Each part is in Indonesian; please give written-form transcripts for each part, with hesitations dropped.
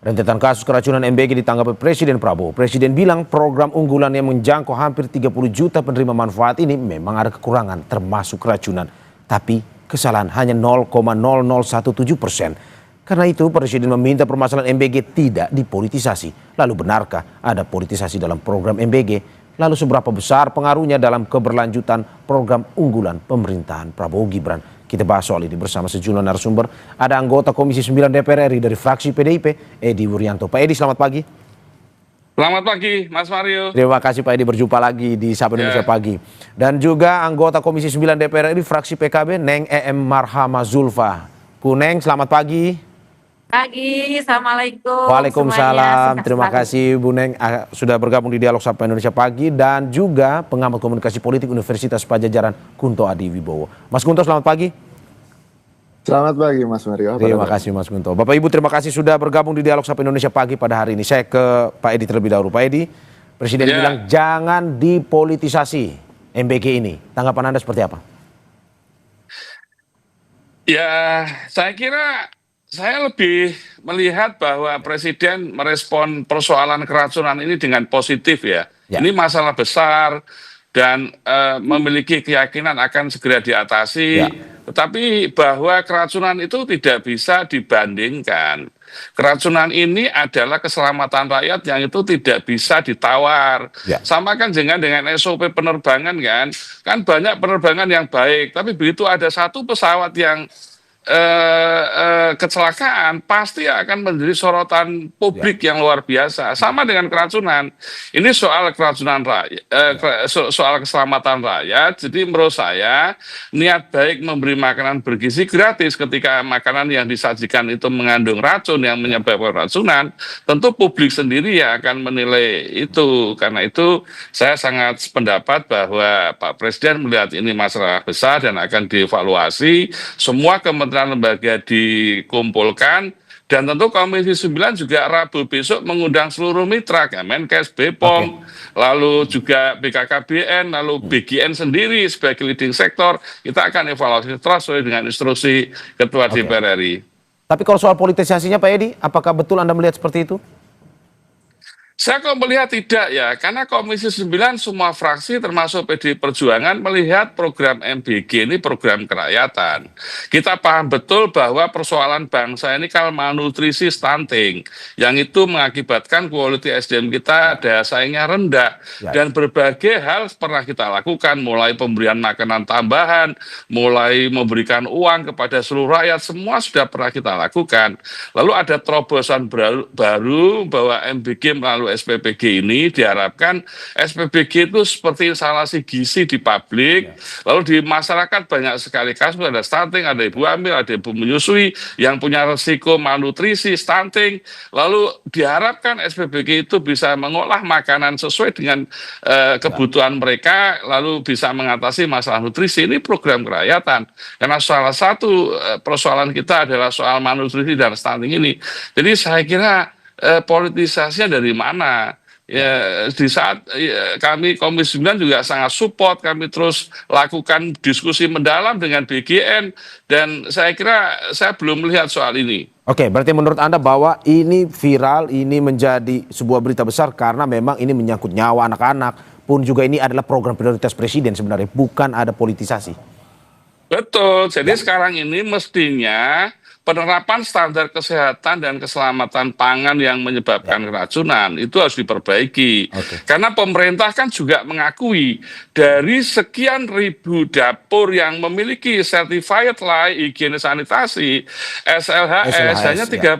Rentetan kasus keracunan MBG ditanggapi Presiden Prabowo. Presiden bilang program unggulan yang menjangkau hampir 30 juta penerima manfaat ini memang ada kekurangan termasuk keracunan. Tapi kesalahan hanya 0,0017%. Karena itu Presiden meminta permasalahan MBG tidak dipolitisasi. Lalu benarkah ada politisasi dalam program MBG? Lalu seberapa besar pengaruhnya dalam keberlanjutan program unggulan pemerintahan Prabowo Gibran? Kita bahas soal ini bersama sejumlah narasumber. Ada anggota Komisi 9 DPR RI dari fraksi PDIP, Edi Wuryanto. Pak Edi, selamat pagi. Selamat pagi, Mas Mario. Terima kasih Pak Edi, berjumpa lagi di Sapa Indonesia Pagi. Dan juga anggota Komisi 9 DPR RI fraksi PKB, Neng EM Marhama Zulfa. Bu Neng, selamat pagi. Pagi, Assalamualaikum. Waalaikumsalam. Terima kasih Bu Neng sudah bergabung di Dialog Sapa Indonesia Pagi, dan juga pengamat komunikasi politik Universitas Padjadjaran Kunto Adi Wibowo. Mas Kunto, selamat pagi. Selamat pagi Mas Mario. Terima kasih Mas Kunto. Bapak Ibu, terima kasih sudah bergabung di Dialog Sapa Indonesia Pagi pada hari ini. Saya ke Pak Edi terlebih dahulu. Pak Edi, Presiden bilang jangan dipolitisasi MBG ini. Tanggapan Anda seperti apa? Ya, saya lebih melihat bahwa Presiden merespon persoalan keracunan ini dengan positif ya. Ini masalah besar dan memiliki keyakinan akan segera diatasi. Tetapi bahwa keracunan itu tidak bisa dibandingkan. Keracunan ini adalah keselamatan rakyat yang itu tidak bisa ditawar. Sama kan dengan SOP penerbangan kan banyak penerbangan yang baik. Tapi begitu ada satu pesawat yang kecelakaan, pasti akan menjadi sorotan publik yang luar biasa. Sama dengan keracunan. Ini soal keracunan rakyat, soal keselamatan rakyat. Jadi menurut saya niat baik memberi makanan bergizi gratis ketika makanan yang disajikan itu mengandung racun yang menyebabkan keracunan, tentu publik sendiri yang akan menilai itu. Karena itu saya sangat sependapat bahwa Pak Presiden melihat ini masalah besar dan akan dievaluasi. Semua kementerian lembaga dikumpulkan, dan tentu Komisi 9 juga Rabu besok mengundang seluruh mitra, Kemenkes, BPOM, lalu juga BKKBN, lalu BGN sendiri sebagai leading sektor. Kita akan evaluasi terus sesuai dengan instruksi Ketua DPR RI. Tapi kalau soal politisasinya Pak Edi, apakah betul Anda melihat seperti itu? Saya kok melihat tidak ya, karena Komisi 9 semua fraksi termasuk PDI Perjuangan melihat program MBG ini program kerakyatan. Kita paham betul bahwa persoalan bangsa ini kan malnutrisi stunting, yang itu mengakibatkan quality SDM kita daya saingnya rendah. Dan berbagai hal pernah kita lakukan, mulai pemberian makanan tambahan, mulai memberikan uang kepada seluruh rakyat, semua sudah pernah kita lakukan. Lalu ada terobosan baru bahwa MBG melalui SPPG ini diharapkan SPPG itu seperti instalasi gizi di publik, lalu di masyarakat banyak sekali kasus, ada stunting, ada ibu hamil, ada ibu menyusui yang punya resiko malnutrisi, stunting, lalu diharapkan SPPG itu bisa mengolah makanan sesuai dengan kebutuhan mereka, lalu bisa mengatasi masalah nutrisi. Ini program kerakyatan, karena salah satu persoalan kita adalah soal malnutrisi dan stunting ini. Jadi saya kira politisasinya dari mana? Ya, di saat kami Komisi 9 juga sangat support, kami terus lakukan diskusi mendalam dengan BGN, dan saya kira saya belum melihat soal ini. Oke, berarti menurut Anda bahwa ini viral, ini menjadi sebuah berita besar karena memang ini menyangkut nyawa anak-anak, pun juga ini adalah program prioritas Presiden sebenarnya, bukan ada politisasi. Betul, jadi sekarang ini mestinya penerapan standar kesehatan dan keselamatan pangan yang menyebabkan keracunan itu harus diperbaiki. Karena pemerintah kan juga mengakui dari sekian ribu dapur yang memiliki certified layak higienis sanitasi SLHS hanya 36.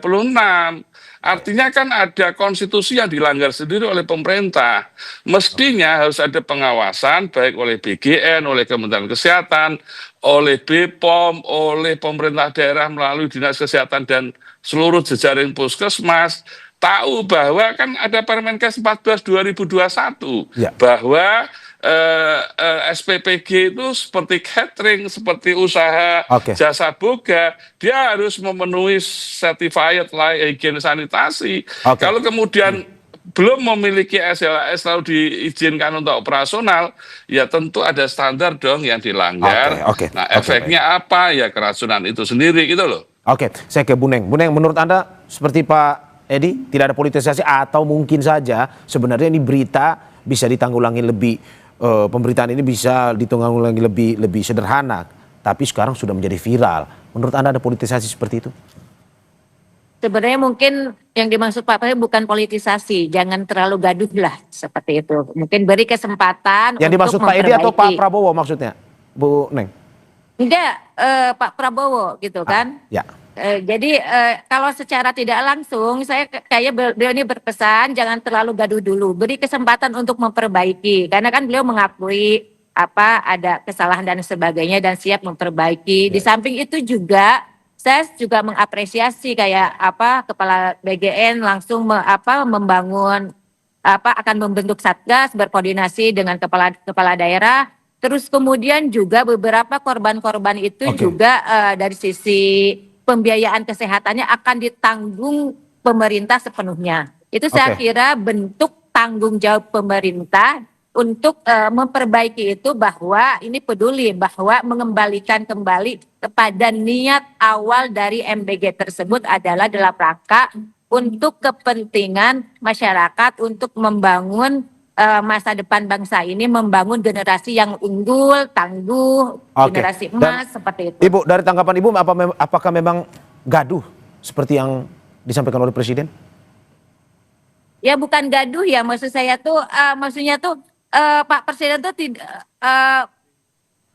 Artinya kan ada konstitusi yang dilanggar sendiri oleh pemerintah. Mestinya harus ada pengawasan baik oleh BGN, oleh Kementerian Kesehatan, oleh BPOM, oleh pemerintah daerah melalui Dinas Kesehatan dan seluruh jejaring puskesmas. Tahu bahwa kan ada Permenkes 14 2021 bahwa SPPG itu seperti catering, seperti usaha jasa boga, dia harus memenuhi certified layak higienis sanitasi. Kalau kemudian belum memiliki SLHS lalu diizinkan untuk operasional, ya tentu ada standar dong yang dilanggar. Nah, efeknya apa? Ya keracunan itu sendiri gitu loh. Saya ke Bu Neng. Bu Neng, menurut Anda seperti Pak Edi, tidak ada politisasi atau mungkin saja sebenarnya ini berita bisa ditanggulangi lebih, pemberitaan ini bisa ditanggulangi lebih sederhana, tapi sekarang sudah menjadi viral. Menurut Anda ada politisasi seperti itu? Sebenarnya mungkin yang dimaksud Pak Prabowo bukan politisasi, jangan terlalu gaduh lah seperti itu. Mungkin beri kesempatan Yang dimaksud untuk Pak Edi atau Pak memperbaiki. Prabowo maksudnya, Bu Neng? Enggak, Pak Prabowo gitu kan. Ya. Jadi kalau secara tidak langsung saya kayak beliau ini berpesan jangan terlalu gaduh dulu, beri kesempatan untuk memperbaiki karena kan beliau mengakui apa ada kesalahan dan sebagainya dan siap memperbaiki. Di samping itu juga saya juga mengapresiasi kayak apa kepala BGN langsung membangun akan membentuk satgas berkoordinasi dengan kepala daerah. Terus kemudian juga beberapa korban-korban itu Oke. juga dari sisi pembiayaan kesehatannya akan ditanggung pemerintah sepenuhnya. Itu saya Oke. kira bentuk tanggung jawab pemerintah untuk memperbaiki itu bahwa ini peduli bahwa mengembalikan kembali kepada niat awal dari MBG tersebut adalah dalam rangka untuk kepentingan masyarakat untuk membangun masa depan bangsa ini, membangun generasi yang unggul, tangguh, Oke. generasi Dan emas seperti itu. Ibu, dari tanggapan Ibu, apakah memang gaduh seperti yang disampaikan oleh Presiden? Ya bukan gaduh ya, maksud saya tuh, maksudnya tuh Pak Presiden tuh tidak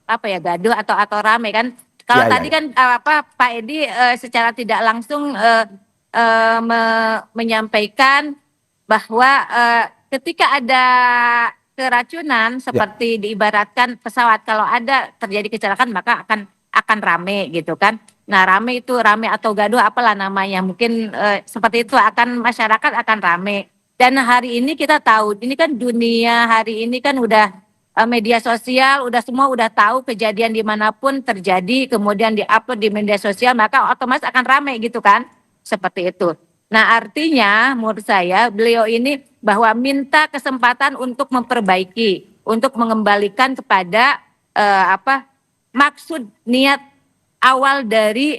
apa ya gaduh atau rame kan? Kalau Ya, ya, tadi ya. kan Pak Edi secara tidak langsung menyampaikan bahwa ketika ada keracunan seperti diibaratkan pesawat kalau ada terjadi kecelakaan maka akan rame gitu kan. Nah rame itu rame atau gaduh apalah namanya mungkin seperti itu akan masyarakat akan rame. Dan hari ini kita tahu ini kan dunia hari ini kan udah media sosial udah semua udah tahu kejadian dimanapun terjadi kemudian diupload di media sosial maka otomatis akan rame gitu kan seperti itu. Nah artinya menurut saya beliau ini bahwa minta kesempatan untuk memperbaiki untuk mengembalikan kepada maksud niat awal dari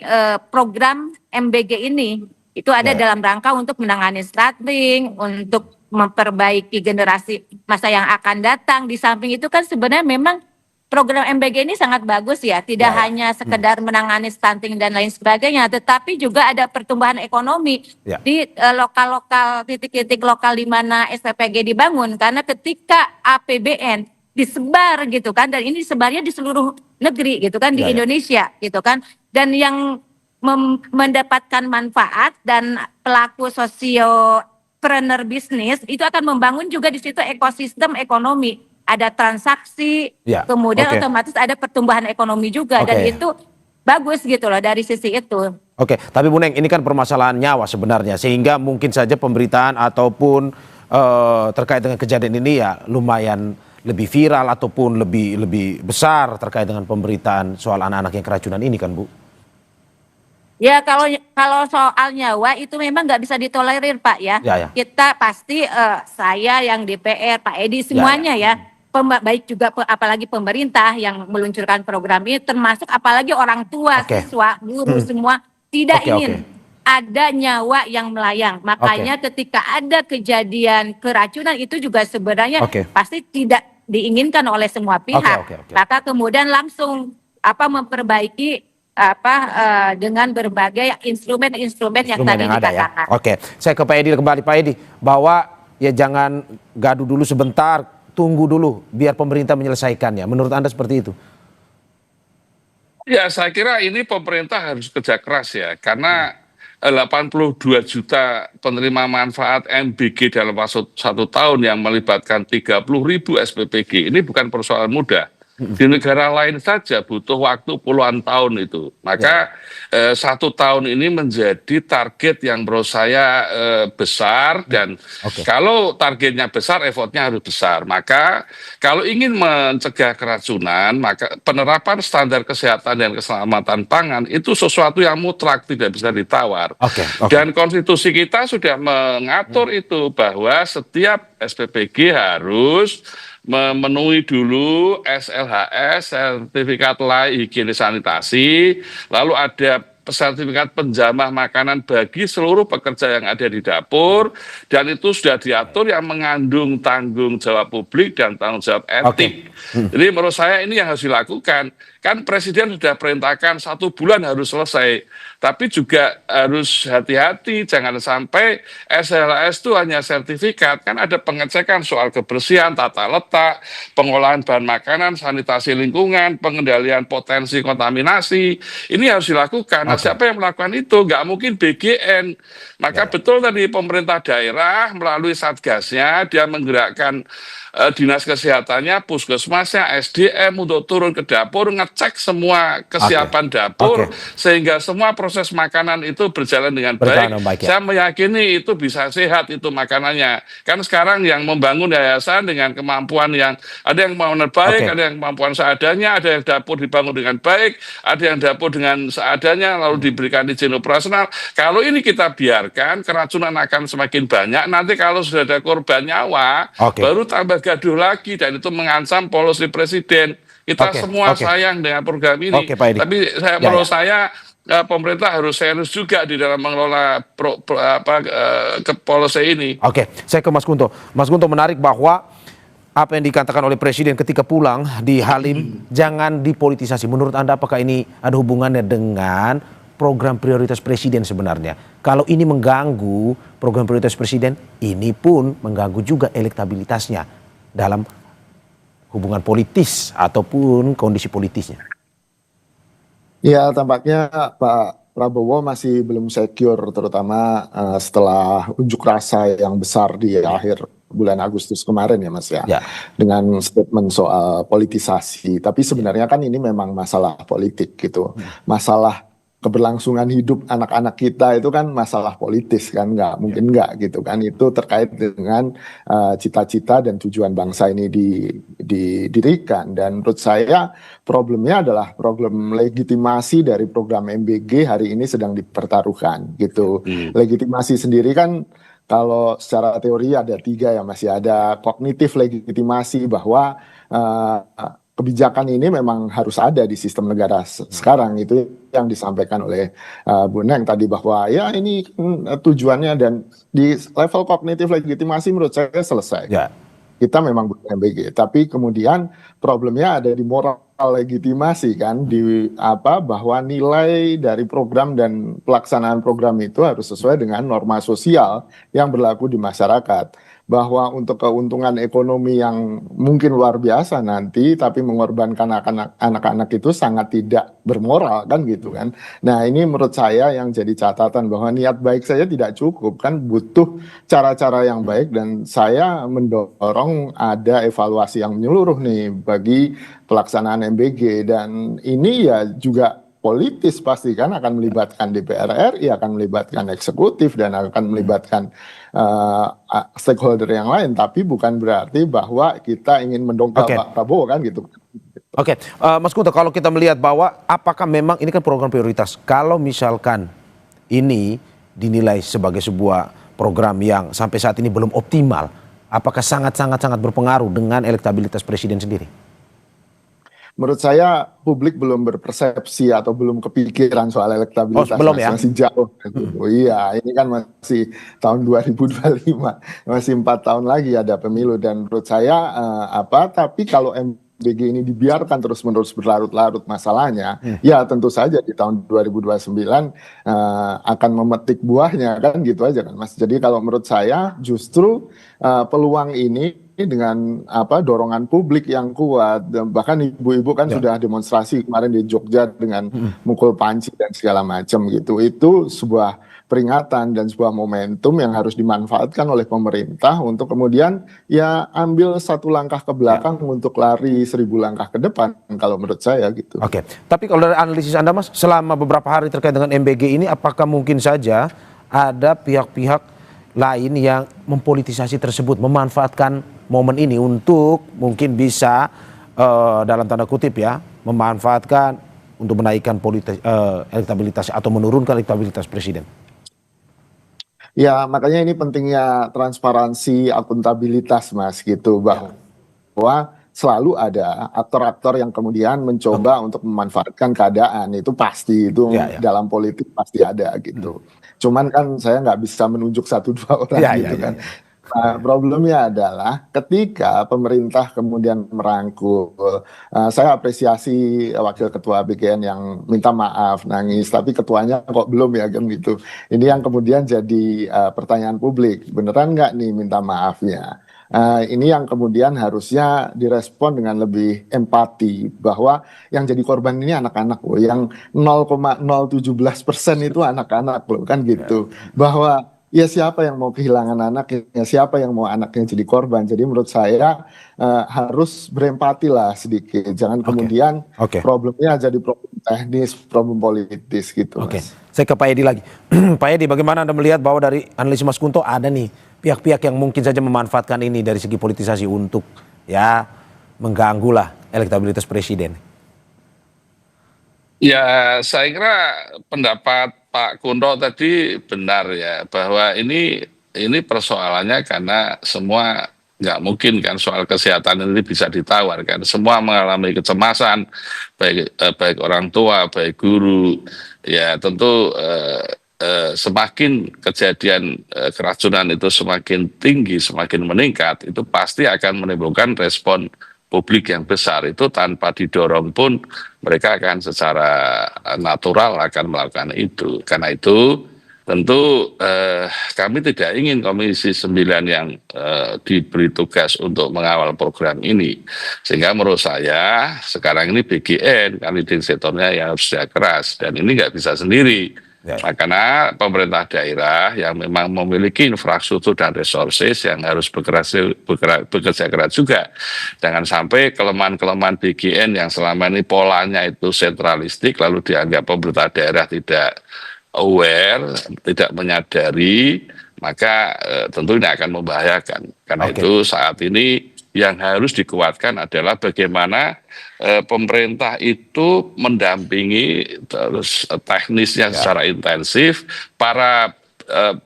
program MBG ini itu ada Ya. dalam rangka untuk menangani stunting, untuk memperbaiki generasi masa yang akan datang. Di samping itu kan sebenarnya memang program MBG ini sangat bagus ya, tidak Ya. hanya sekedar menangani stunting dan lain sebagainya, tetapi juga ada pertumbuhan ekonomi Ya. di lokal-lokal titik-titik lokal di mana SPPG dibangun. Karena ketika APBN disebar gitu kan, dan ini sebarnya di seluruh negeri gitu kan di Ya, ya. Indonesia gitu kan, dan yang mendapatkan manfaat dan pelaku sosiopreneur bisnis itu akan membangun juga di situ ekosistem ekonomi. Ada transaksi, Ya, kemudian oke. otomatis ada pertumbuhan ekonomi juga dan Oke. itu bagus gitu loh dari sisi itu. Oke, tapi Bu Neng, ini kan permasalahan nyawa sebenarnya, sehingga mungkin saja pemberitaan ataupun terkait dengan kejadian ini ya lumayan lebih viral ataupun lebih besar terkait dengan pemberitaan soal anak-anak yang keracunan ini kan, Bu? Ya kalau soal nyawa itu memang nggak bisa ditolerir Pak ya. Ya, ya. Kita pasti saya yang DPR, Pak Edi semuanya ya. Baik juga apalagi pemerintah yang meluncurkan program ini termasuk apalagi orang tua, Oke. siswa, guru semua tidak Oke, ingin oke. ada nyawa yang melayang. Makanya ketika ada kejadian keracunan itu juga sebenarnya Oke. pasti tidak diinginkan oleh semua pihak. oke. Maka kemudian langsung memperbaiki dengan berbagai instrumen-instrumen yang Instrumen tadi yang ada ya. dikatakan. Oke, saya ke Pak Edi kembali, Pak Edi, bahwa ya jangan gaduh dulu sebentar, tunggu dulu biar pemerintah menyelesaikannya. Menurut Anda seperti itu? Ya, saya kira ini pemerintah harus kerja keras ya, karena 82 juta penerima manfaat MBG dalam waktu 1 tahun yang melibatkan 30.000 SPPG, ini bukan persoalan mudah. Di negara lain saja butuh waktu puluhan tahun itu. Maka 1 tahun ini menjadi target yang menurut saya besar dan Oke. kalau targetnya besar, effortnya harus besar. Maka kalau ingin mencegah keracunan, maka penerapan standar kesehatan dan keselamatan pangan itu sesuatu yang mutlak, tidak bisa ditawar. Oke. Dan konstitusi kita sudah mengatur itu bahwa setiap SPPG harus memenuhi dulu SLHS, sertifikat layak higienis sanitasi, lalu ada sertifikat penjamah makanan bagi seluruh pekerja yang ada di dapur, dan itu sudah diatur yang mengandung tanggung jawab publik dan tanggung jawab etik. Jadi menurut saya ini yang harus dilakukan. Kan Presiden sudah perintahkan 1 bulan harus selesai, tapi juga harus hati-hati, jangan sampai SLAS itu hanya sertifikat, kan ada pengecekan soal kebersihan, tata letak, pengolahan bahan makanan, sanitasi lingkungan, pengendalian potensi kontaminasi, ini harus dilakukan. Nah, siapa yang melakukan itu? Nggak mungkin BGN. Maka betul tadi pemerintah daerah melalui satgasnya, dia menggerakkan dinas kesehatannya, puskesmasnya, SDM untuk turun ke dapur, ngecek semua kesiapan dapur, sehingga semua proses makanan itu berjalan dengan baik. Saya meyakini itu bisa sehat itu makanannya. Kan sekarang yang membangun yayasan dengan kemampuan yang ada yang kemampuan baik, ada yang kemampuan seadanya, ada yang dapur dibangun dengan baik, ada yang dapur dengan seadanya lalu diberikan izin operasional. Kalau ini kita biarkan, keracunan akan semakin banyak. Nanti kalau sudah ada korban nyawa, baru tambah gaduh lagi, dan itu mengancam policy Presiden. Kita semua sayang dengan program ini, tapi menurut saya pemerintah harus serius juga di dalam mengelola policy ini. Saya ke Mas Gunto. Mas Gunto, menarik bahwa apa yang dikatakan oleh Presiden ketika pulang di Halim, jangan dipolitisasi. Menurut Anda apakah ini ada hubungannya dengan program prioritas Presiden sebenarnya? Kalau ini mengganggu program prioritas Presiden, ini pun mengganggu juga elektabilitasnya dalam hubungan politis ataupun kondisi politisnya. Ya, tampaknya Pak Prabowo masih belum secure, terutama setelah unjuk rasa yang besar di akhir bulan Agustus kemarin ya Mas ya, dengan statement soal politisasi. Tapi sebenarnya kan ini memang masalah politik gitu, masalah keberlangsungan hidup anak-anak kita itu kan masalah politis kan, nggak mungkin nggak gitu kan, itu terkait dengan cita-cita dan tujuan bangsa ini didirikan. Dan menurut saya problemnya adalah problem legitimasi dari program MBG hari ini sedang dipertaruhkan gitu. Legitimasi sendiri kan kalau secara teori ada 3 ya, masih ada kognitif legitimasi bahwa kebijakan ini memang harus ada di sistem negara sekarang, itu yang disampaikan oleh Bu Neng tadi, bahwa ya ini tujuannya, dan di level kognitif legitimasi menurut saya selesai. Kita memang butuh MBG, tapi kemudian problemnya ada di moral legitimasi kan, di bahwa nilai dari program dan pelaksanaan program itu harus sesuai dengan norma sosial yang berlaku di masyarakat. Bahwa untuk keuntungan ekonomi yang mungkin luar biasa nanti, tapi mengorbankan anak-anak itu sangat tidak bermoral kan gitu kan. Nah ini menurut saya yang jadi catatan, bahwa niat baik saja tidak cukup kan, butuh cara-cara yang baik, dan saya mendorong ada evaluasi yang menyeluruh nih bagi pelaksanaan MBG. Dan ini ya juga politis pasti kan, akan melibatkan DPR RI, akan melibatkan eksekutif, dan akan melibatkan stakeholder yang lain, tapi bukan berarti bahwa kita ingin mendongkrak Pak Prabowo kan gitu. Mas Gunto, kalau kita melihat bahwa apakah memang ini kan program prioritas, kalau misalkan ini dinilai sebagai sebuah program yang sampai saat ini belum optimal, apakah sangat berpengaruh dengan elektabilitas Presiden sendiri? Menurut saya publik belum berpersepsi atau belum kepikiran soal elektabilitas, masih jauh. Iya, ini kan masih tahun 2025, masih 4 tahun lagi ada pemilu, dan menurut saya tapi kalau MBG ini dibiarkan terus-menerus berlarut-larut masalahnya, ya tentu saja di tahun 2029 akan memetik buahnya kan gitu aja kan Mas. Jadi kalau menurut saya justru peluang ini dengan dorongan publik yang kuat, bahkan ibu-ibu kan sudah demonstrasi kemarin di Jogja dengan mukul panci dan segala macam gitu. Itu sebuah peringatan dan sebuah momentum yang harus dimanfaatkan oleh pemerintah untuk kemudian ya ambil 1 langkah ke belakang untuk lari 1000 langkah ke depan, kalau menurut saya gitu. Tapi kalau dari analisis Anda Mas, selama beberapa hari terkait dengan MBG ini, apakah mungkin saja ada pihak-pihak lain yang mempolitisasi tersebut, memanfaatkan momen ini untuk mungkin bisa dalam tanda kutip ya, memanfaatkan untuk menaikkan elektabilitas atau menurunkan elektabilitas Presiden? Ya makanya ini pentingnya transparansi, akuntabilitas Mas gitu, bahwa selalu ada aktor-aktor yang kemudian mencoba untuk memanfaatkan keadaan. Itu pasti, itu dalam politik pasti ada gitu. Cuman kan saya nggak bisa menunjuk satu dua orang gitu kan. Nah, problemnya adalah ketika pemerintah kemudian merangkul, saya apresiasi Wakil Ketua BGN yang minta maaf, nangis, tapi ketuanya kok belum ya kan gitu. Ini yang kemudian jadi pertanyaan publik, beneran nggak nih minta maafnya? Ini yang kemudian harusnya direspon dengan lebih empati, bahwa yang jadi korban ini anak-anak loh, yang 0,017% itu anak-anak loh kan gitu, bahwa ya siapa yang mau kehilangan anaknya, siapa yang mau anaknya jadi korban. Jadi menurut saya harus berempati lah sedikit, jangan kemudian problemnya jadi problem teknis, problem politis gitu. Mas. Saya ke Pak Edi lagi. Pak Edi, bagaimana Anda melihat bahwa dari analisis Mas Kunto ada nih pihak-pihak yang mungkin saja memanfaatkan ini dari segi politisasi untuk ya mengganggu lah elektabilitas presiden? Ya, saya kira pendapat Pak Kunto tadi benar ya, bahwa ini persoalannya karena semua nggak mungkin kan soal kesehatan ini bisa ditawar kan. Semua mengalami kecemasan, baik orang tua, baik guru. Ya tentu semakin kejadian keracunan itu semakin tinggi, semakin meningkat, itu pasti akan menimbulkan respon publik yang besar. Itu tanpa didorong pun mereka akan secara natural akan melakukan itu. Karena itu tentu kami tidak ingin Komisi 9 yang diberi tugas untuk mengawal program ini. Sehingga menurut saya sekarang ini BGN kan leading sektornya yang harus kerja keras, dan ini nggak bisa sendiri. Karena pemerintah daerah yang memang memiliki infrastruktur dan resources yang harus bekerja keras juga. Jangan sampai kelemahan-kelemahan BGN yang selama ini polanya itu sentralistik, lalu dianggap pemerintah daerah tidak aware, tidak menyadari, maka tentu ini akan membahayakan. Karena itu saat ini yang harus dikuatkan adalah bagaimana pemerintah itu mendampingi terus teknisnya secara intensif, para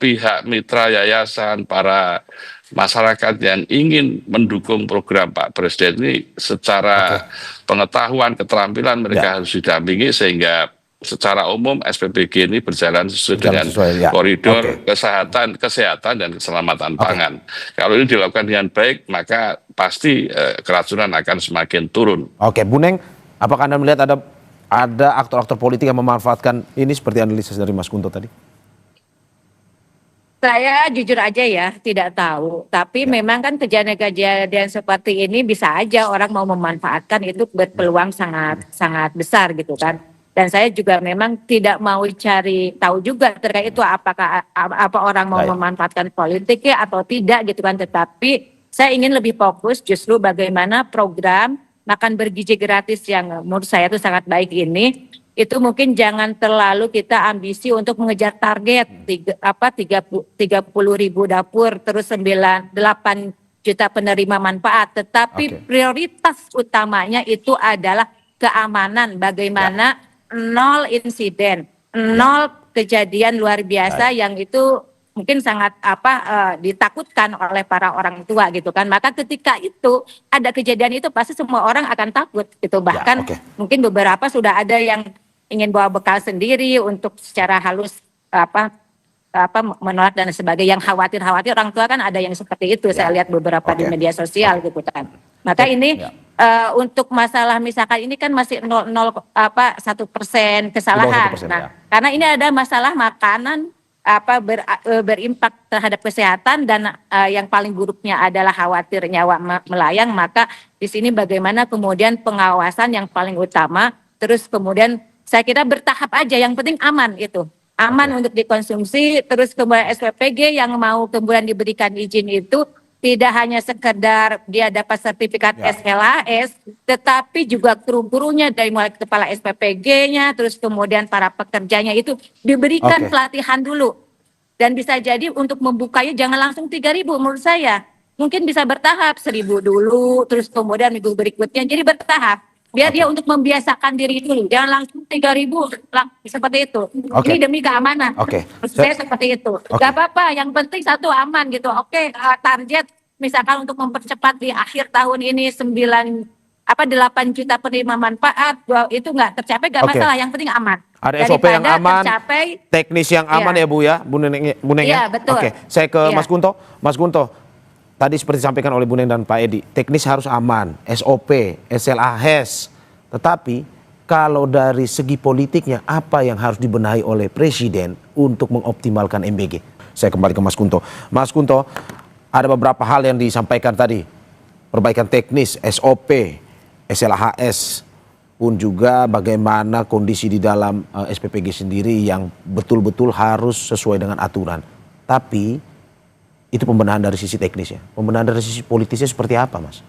pihak mitra yayasan, para masyarakat yang ingin mendukung program Pak Presiden ini secara pengetahuan, keterampilan mereka harus didampingi sehingga secara umum SPBG ini berjalan sesuai dengan koridor kesehatan dan keselamatan pangan. Kalau ini dilakukan dengan baik, maka pasti keracunan akan semakin turun. Bu Neng, apakah Anda melihat ada aktor-aktor politik yang memanfaatkan ini seperti analisis dari Mas Kunto tadi? Saya jujur aja ya tidak tahu, tapi memang kan kejadian-kejadian seperti ini bisa aja orang mau memanfaatkan, itu berpeluang sangat besar gitu kan. Dan saya juga memang tidak mau cari tahu juga terkait itu apakah orang mau memanfaatkan politik ya atau tidak gitu kan. Tetapi saya ingin lebih fokus justru bagaimana program makan bergizi gratis yang menurut saya itu sangat baik ini, itu mungkin jangan terlalu kita ambisi untuk mengejar target 30.000 dapur terus 8 juta penerima manfaat. Tetapi prioritas utamanya itu adalah keamanan, bagaimana 0 insiden, 0 kejadian luar biasa yang itu mungkin sangat ditakutkan oleh para orang tua gitu kan. Maka ketika itu ada kejadian itu pasti semua orang akan takut gitu. Bahkan mungkin beberapa sudah ada yang ingin bawa bekal sendiri untuk secara halus menolak dan sebagainya. Yang khawatir orang tua kan ada yang seperti itu. Saya lihat beberapa di media sosial gitu kan. Maka ini untuk masalah misalkan ini kan masih 1% kesalahan. Karena ini ada masalah makanan berimpak terhadap kesehatan dan yang paling buruknya adalah khawatir nyawa melayang, maka di sini bagaimana kemudian pengawasan yang paling utama, terus kemudian saya kira bertahap aja, yang penting aman itu. Aman untuk dikonsumsi, terus kemudian SPPG yang mau kemudian diberikan izin itu tidak hanya sekedar dia dapat sertifikat SLAS, tetapi juga kru-krunya dari mulai kepala SPPG-nya, terus kemudian para pekerjanya itu diberikan pelatihan dulu. Dan bisa jadi untuk membukanya jangan langsung 3.000 menurut saya. Mungkin bisa bertahap 1.000 dulu, terus kemudian minggu berikutnya, jadi bertahap. Biar dia untuk membiasakan diri dulu, jangan langsung 3.000 seperti itu. Ini demi keamanan. Saya seperti itu. Gak apa-apa, yang penting satu aman gitu. Target misalkan untuk mempercepat di akhir tahun ini 8 juta penerima manfaat, itu nggak tercapai nggak Oke. masalah, yang penting aman. Ada SOP yang Daripada aman, tercapai, teknis yang aman Iya. ya Bu ya, Bu Neneng ya? Iya, betul. Oke, saya ke Iya. Mas Kunto. Mas Kunto, tadi seperti disampaikan oleh Bu Neneng dan Pak Edi, teknis harus aman, SOP, SLAHES. Tetapi kalau dari segi politiknya, apa yang harus dibenahi oleh Presiden untuk mengoptimalkan MBG? Saya kembali ke Mas Kunto. Mas Kunto, ada beberapa hal yang disampaikan tadi. Perbaikan teknis, SOP, SLAHS, pun juga bagaimana kondisi di dalam SPPG sendiri yang betul-betul harus sesuai dengan aturan. Tapi itu pembenahan dari sisi teknisnya. Pembenahan dari sisi politisnya seperti apa, Mas?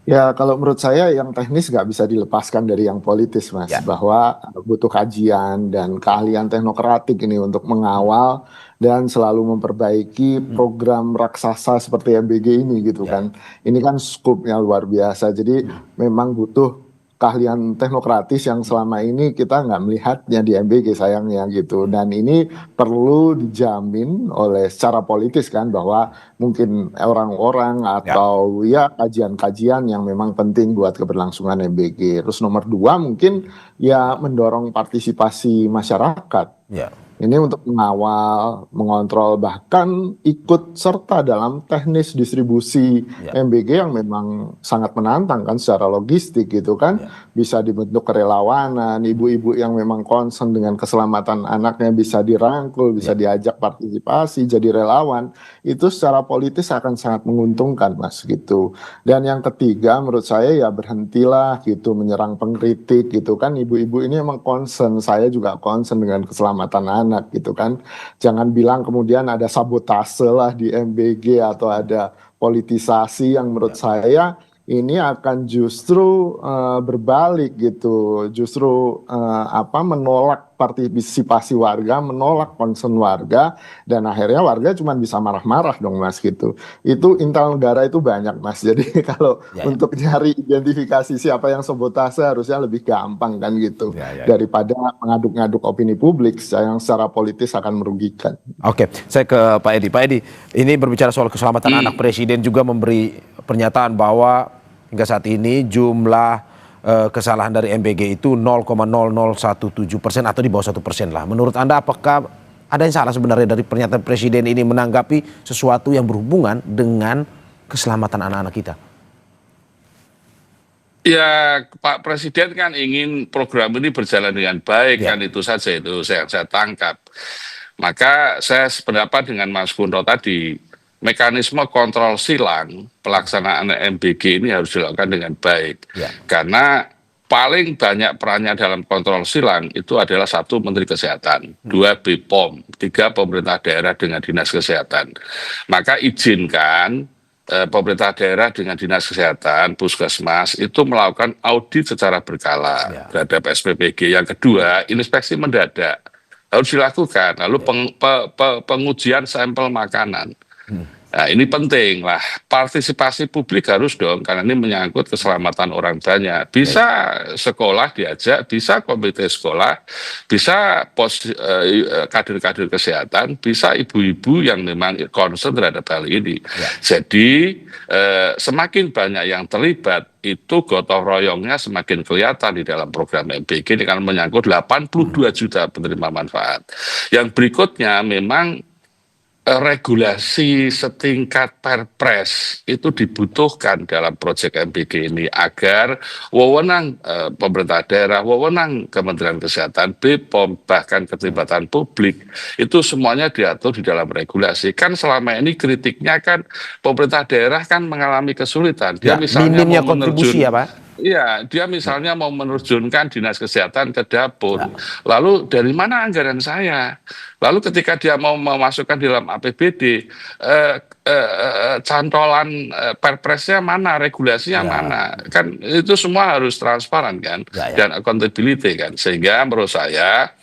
Ya, kalau menurut saya yang teknis nggak bisa dilepaskan dari yang politis, Mas. Ya. Bahwa butuh kajian dan keahlian teknokratik ini untuk mengawal dan selalu memperbaiki program raksasa seperti MBG ini gitu Ya. kan. Ini kan skupnya luar biasa. Jadi memang butuh keahlian teknokratis yang selama ini kita nggak melihatnya di MBG sayangnya gitu. Dan ini perlu dijamin oleh secara politis kan, bahwa mungkin orang-orang atau ya kajian-kajian yang memang penting buat keberlangsungan MBG. Terus nomor 2 mungkin ya mendorong partisipasi masyarakat. Ya. Ini untuk mengawal, mengontrol, bahkan ikut serta dalam teknis distribusi Ya. MBG yang memang sangat menantang kan secara logistik gitu kan. Ya. Bisa dibentuk kerelawanan, ibu-ibu yang memang concern dengan keselamatan anaknya bisa dirangkul, bisa diajak partisipasi, jadi relawan. Itu secara politis akan sangat menguntungkan, Mas, gitu. Dan yang ketiga menurut saya ya berhentilah gitu menyerang pengkritik gitu kan. Ibu-ibu ini emang concern, saya juga concern dengan keselamatan anak gitu kan. Jangan bilang kemudian ada sabotase lah di MBG atau ada politisasi yang menurut saya ini akan justru berbalik gitu. Justru menolak partisipasi warga, menolak concern warga, dan akhirnya warga cuma bisa marah-marah dong, Mas, gitu. Itu intel negara itu banyak, Mas. Jadi kalau untuk nyari identifikasi siapa yang sabotase harusnya lebih gampang kan gitu. Daripada mengaduk-ngaduk opini publik yang secara politis akan merugikan. Oke, saya ke Pak Edi. Pak Edi, ini berbicara soal keselamatan anak, Presiden juga memberi pernyataan bahwa hingga saat ini jumlah kesalahan dari MBG itu 0,0017% atau di bawah 1% lah. Menurut Anda apakah ada yang salah sebenarnya dari pernyataan Presiden ini menanggapi sesuatu yang berhubungan dengan keselamatan anak-anak kita? Ya, Pak Presiden kan ingin program ini berjalan dengan baik, kan itu saja itu saya tangkap. Maka saya sependapat dengan Mas Kunto tadi, mekanisme kontrol silang pelaksanaan MBG ini harus dilakukan dengan baik. Karena paling banyak perannya dalam kontrol silang itu adalah 1 Menteri Kesehatan, 2 BPOM, 3 pemerintah daerah dengan dinas kesehatan. Maka izinkan pemerintah daerah dengan dinas kesehatan, puskesmas itu melakukan audit secara berkala terhadap SPPG. Yang kedua, inspeksi mendadak harus dilakukan. Lalu pengujian sampel makanan. Nah, ini penting lah, partisipasi publik harus dong, karena ini menyangkut keselamatan orang banyak. Bisa sekolah diajak, bisa komite sekolah, bisa kader-kader kesehatan, bisa ibu-ibu yang memang concern terhadap hal ini. Jadi semakin banyak yang terlibat, itu gotong royongnya semakin kelihatan di dalam program MBG ini, karena menyangkut 82 juta penerima manfaat. Yang berikutnya memang regulasi setingkat Perpres itu dibutuhkan dalam proyek MBG ini agar wewenang pemerintah daerah, wewenang Kementerian Kesehatan, BPOM, bahkan keterlibatan publik itu semuanya diatur di dalam regulasi. Kan selama ini kritiknya kan pemerintah daerah kan mengalami kesulitan. Dia misalnya minimnya kontribusi ya, Pak? Iya, dia misalnya mau menerjunkan dinas kesehatan ke dapur. Lalu dari mana anggaran saya? Lalu ketika dia mau memasukkan di dalam APBD, cantolan perpresnya mana, regulasinya mana? Kan itu semua harus transparan kan, dan accountability kan. Sehingga menurut saya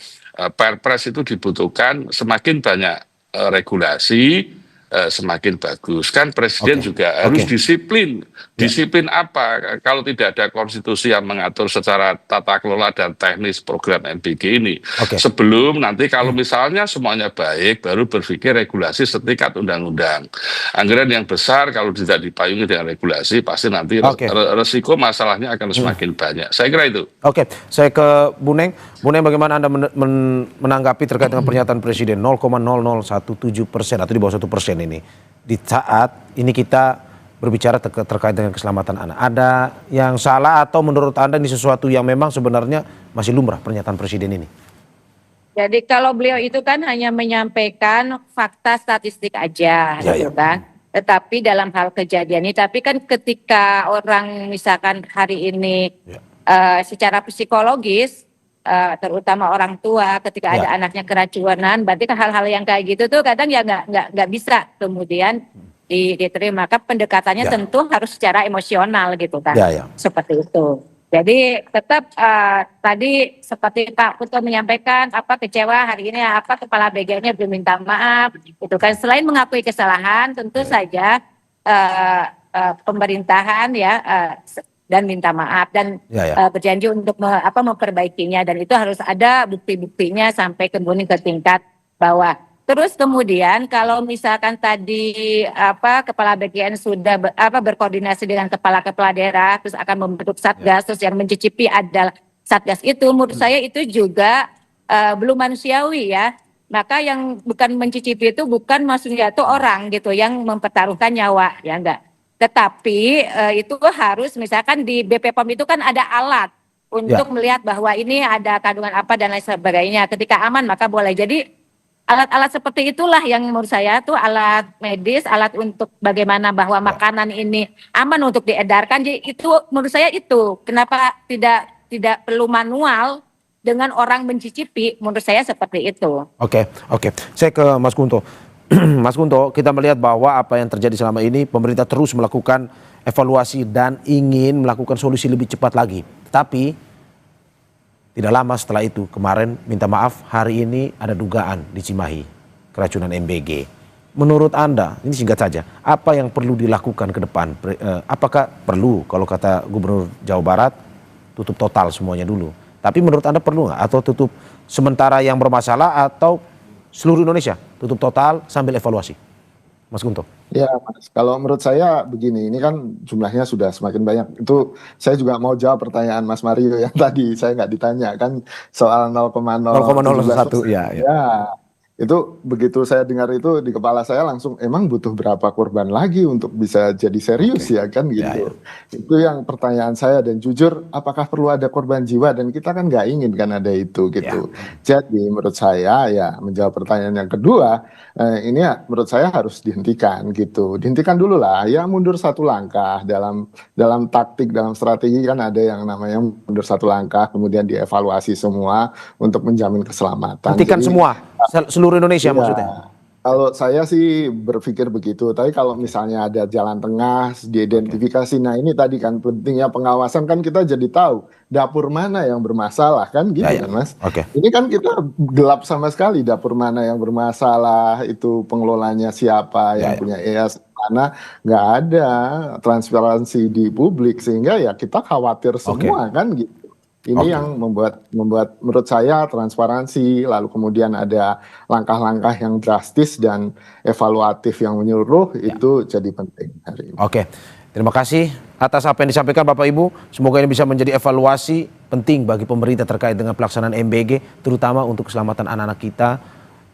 perpres itu dibutuhkan, semakin banyak regulasi, semakin bagus. Kan Presiden juga harus disiplin Disiplin apa kalau tidak ada konstitusi yang mengatur secara tata kelola dan teknis program MBG ini? Oke. Sebelum nanti kalau misalnya semuanya baik, baru berpikir regulasi setingkat undang-undang. Anggaran yang besar kalau tidak dipayungi dengan regulasi, pasti nanti resiko masalahnya akan semakin banyak. Saya kira itu. Oke, saya ke Bu Neng. Bu Neng, bagaimana Anda menanggapi terkait dengan pernyataan Presiden 0,0017% atau di bawah 1% ini? Di saat ini kita berbicara terkait dengan keselamatan anak. Ada yang salah atau menurut Anda ini sesuatu yang memang sebenarnya masih lumrah pernyataan Presiden ini? Jadi kalau beliau itu kan hanya menyampaikan fakta statistik aja, gitu kan. Tetapi dalam hal kejadian ini, tapi kan ketika orang misalkan hari ini secara psikologis, terutama orang tua ketika ada anaknya keracunan, berarti kan hal-hal yang kayak gitu tuh kadang ya nggak bisa kemudian diterima. Maka pendekatannya tentu harus secara emosional gitu kan, seperti itu. Jadi tetap tadi seperti Pak Putu menyampaikan kecewa hari ini kepala BG-nya belum minta maaf itu kan. Selain mengakui kesalahan tentu saja pemerintahan dan minta maaf dan berjanji untuk memperbaikinya, dan itu harus ada bukti-buktinya sampai kemudian ke tingkat bawah. Terus kemudian kalau misalkan tadi kepala BGN sudah berkoordinasi dengan kepala-kepala daerah terus akan membentuk satgas, terus yang mencicipi adalah satgas itu, menurut saya itu juga belum manusiawi ya. Maka yang bukan mencicipi itu bukan maksudnya itu orang gitu yang mempertaruhkan nyawa, ya enggak. Tetapi itu harus misalkan di BP POM itu kan ada alat untuk melihat bahwa ini ada kandungan apa dan lain sebagainya. Ketika aman maka boleh. Jadi alat-alat seperti itulah yang menurut saya tuh alat medis, alat untuk bagaimana bahwa makanan ini aman untuk diedarkan. Jadi itu menurut saya itu kenapa tidak perlu manual dengan orang mencicipi, menurut saya seperti itu. Oke. Saya ke Mas Kunto. Mas Kunto, kita melihat bahwa apa yang terjadi selama ini pemerintah terus melakukan evaluasi dan ingin melakukan solusi lebih cepat lagi. Tapi tidak lama setelah itu, kemarin minta maaf, hari ini ada dugaan di Cimahi, keracunan MBG. Menurut Anda, ini singkat saja, apa yang perlu dilakukan ke depan? Apakah perlu, kalau kata Gubernur Jawa Barat, tutup total semuanya dulu? Tapi menurut Anda perlu nggak? Atau tutup sementara yang bermasalah, atau seluruh Indonesia tutup total sambil evaluasi? Mas Kunto. Ya Mas, kalau menurut saya begini, ini kan jumlahnya sudah semakin banyak. Itu saya juga mau jawab pertanyaan Mas Mario yang tadi saya nggak ditanya kan soal 0,001. Ya, itu begitu saya dengar itu di kepala saya langsung emang butuh berapa korban lagi untuk bisa jadi serius ya kan gitu. Itu yang pertanyaan saya, dan jujur apakah perlu ada korban jiwa, dan kita kan nggak ingin kan ada itu gitu. Jadi menurut saya ya menjawab pertanyaan yang kedua, ini ya menurut saya harus dihentikan gitu. Dihentikan dulu lah, ya mundur satu langkah dalam taktik, dalam strategi kan ada yang namanya mundur satu langkah kemudian dievaluasi semua untuk menjamin keselamatan. Hentikan semua seluruh Indonesia maksudnya. Kalau saya sih berpikir begitu, tapi kalau misalnya ada jalan tengah diidentifikasi, nah ini tadi kan pentingnya pengawasan, kan kita jadi tahu dapur mana yang bermasalah kan gitu kan Mas. Ini kan kita gelap sama sekali, dapur mana yang bermasalah, itu pengelolanya siapa, yang punya EAS mana, nggak ada transparansi di publik, sehingga ya kita khawatir semua kan gitu. Ini yang membuat menurut saya transparansi, lalu kemudian ada langkah-langkah yang drastis dan evaluatif yang menyeluruh itu jadi penting hari ini. Terima kasih atas apa yang disampaikan Bapak Ibu. Semoga ini bisa menjadi evaluasi penting bagi pemerintah terkait dengan pelaksanaan MBG, terutama untuk keselamatan anak-anak kita,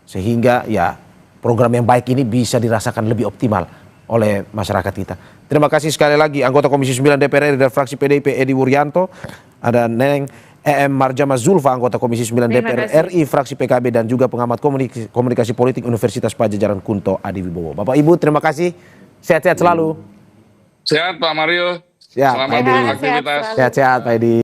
sehingga ya program yang baik ini bisa dirasakan lebih optimal oleh masyarakat kita. Terima kasih sekali lagi anggota Komisi 9 DPR RI dari fraksi PDIP Edi Wuryanto, ada Neng Marjama Zulfa anggota Komisi 9 DPR RI fraksi PKB, dan juga pengamat komunikasi politik Universitas Padjadjaran Kunto Adiwibowo. Bapak Ibu terima kasih, sehat-sehat selalu. Sehat Pak Mario. Sehat, selamat beraktivitas. Sehat-sehat Pak Edi.